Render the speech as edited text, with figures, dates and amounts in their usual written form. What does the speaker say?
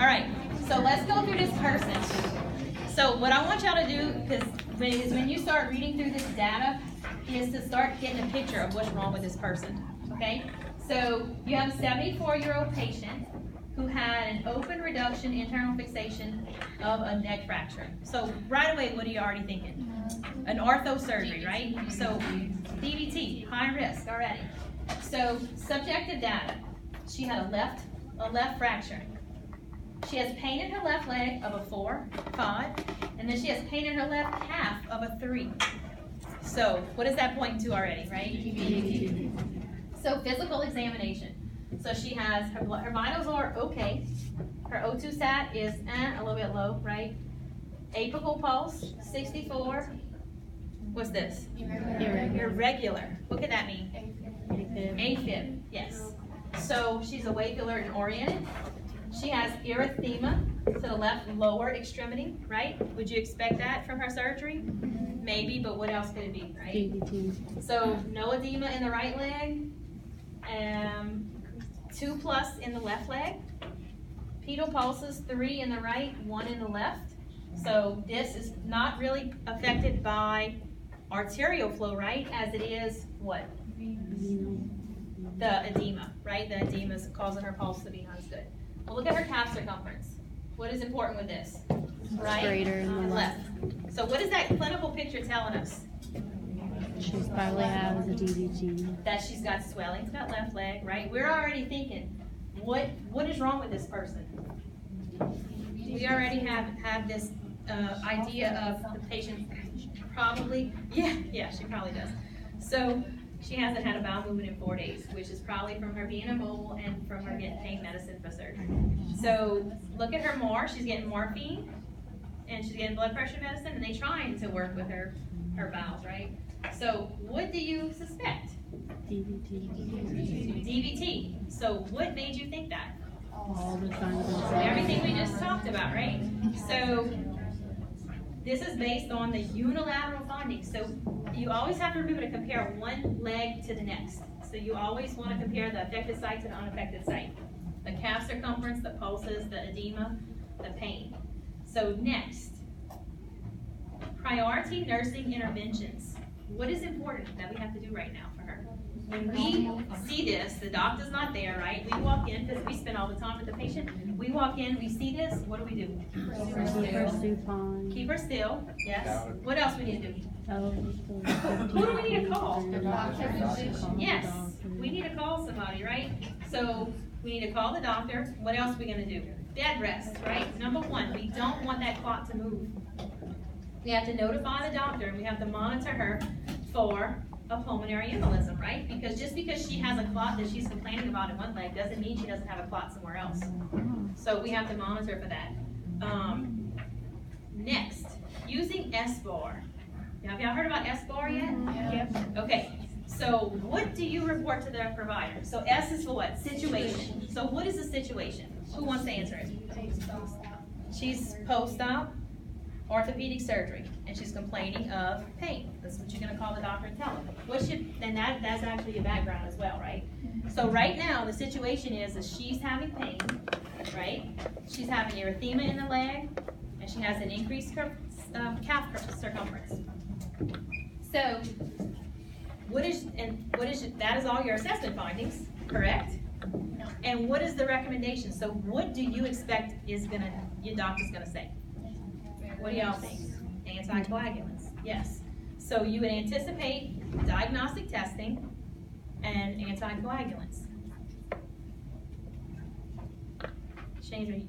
All right, so let's go through this person. So what I want y'all to do, because when you start reading through this data, is to start getting a picture of what's wrong with this person, okay? So you have a 74-year-old patient who had an open reduction internal fixation of a neck fracture. So right away, what are you already thinking? An ortho surgery, right? So DVT, high risk already. So subjective data, she had a left fracture. She has pain in her left leg of a 4, 5, and then she has pain in her left calf of a 3. So what does that point to already, right? DVT. So physical examination. So she has, her vitals are okay. Her O2 sat is a little bit low, right? Apical pulse, 64. What's this? Irregular. What could that mean? AFib, yes. So she's awake, alert, and oriented. She has erythema to the left lower extremity, right? Would you expect that from her surgery? Maybe, but what else could it be, right? So no edema in the right leg, 2+ in the left leg. Pedal pulses, 3 in the right, 1 in the left. So this is not really affected by arterial flow, right? As it is what? The edema, right? The edema is causing her pulse to be not as good. Well, look at her calf circumference. What is important with this? Right and left. So what is that clinical picture telling us? She's probably has a DVT. That she's got swelling to that left leg, right? We're already thinking, what is wrong with this person? We already have this idea of the patient probably, yeah, she probably does. So she hasn't had a bowel movement in 4 days, which is probably from her being immobile and from her getting pain medicine for surgery. So look at her more. She's getting morphine and she's getting blood pressure medicine, and they're trying to work with her bowels, right? So what do you suspect? DVT. So what made you think that? All the time. Everything we just talked about, right? So this is based on the unilateral findings. So you always have to remember to compare one leg to the next. So you always want to compare the affected site to the unaffected site. The calf circumference, the pulses, the edema, the pain. So next, priority nursing interventions. What is important that we have to do right now for her? When we see this, the doctor's not there, right? We walk in, because we spend all the time with the patient. We walk in, we see this, what do we do? Keep her still, yes. What else we need to do? Who do we need to call? Yes, we need to call somebody, right? So we need to call the doctor. What else are we going to do? Bed rest, right? Number 1, we don't want that clot to move. We have to notify the doctor, and we have to monitor her for a pulmonary embolism, right? Because just because she has a clot that she's complaining about in one leg doesn't mean she doesn't have a clot somewhere else. So we have to monitor for that. Next, using S-bar. Have y'all heard about S-bar yet? Yep. Okay. So what do you report to the provider? So S is for what? Situation. So what is the situation? Who wants to answer it? She's post-op orthopedic surgery, and she's complaining of pain. That's what you're going to call the doctor and tell him. And that's actually your background as well, right? So right now, the situation is that she's having pain, right? She's having erythema in the leg, and she has an increased calf circumference. So that is all your assessment findings, correct? No. And what is the recommendation? So what do you expect your doctor's gonna say? What do y'all think? Anticoagulants, yes. So you would anticipate diagnostic testing and anticoagulants. Change,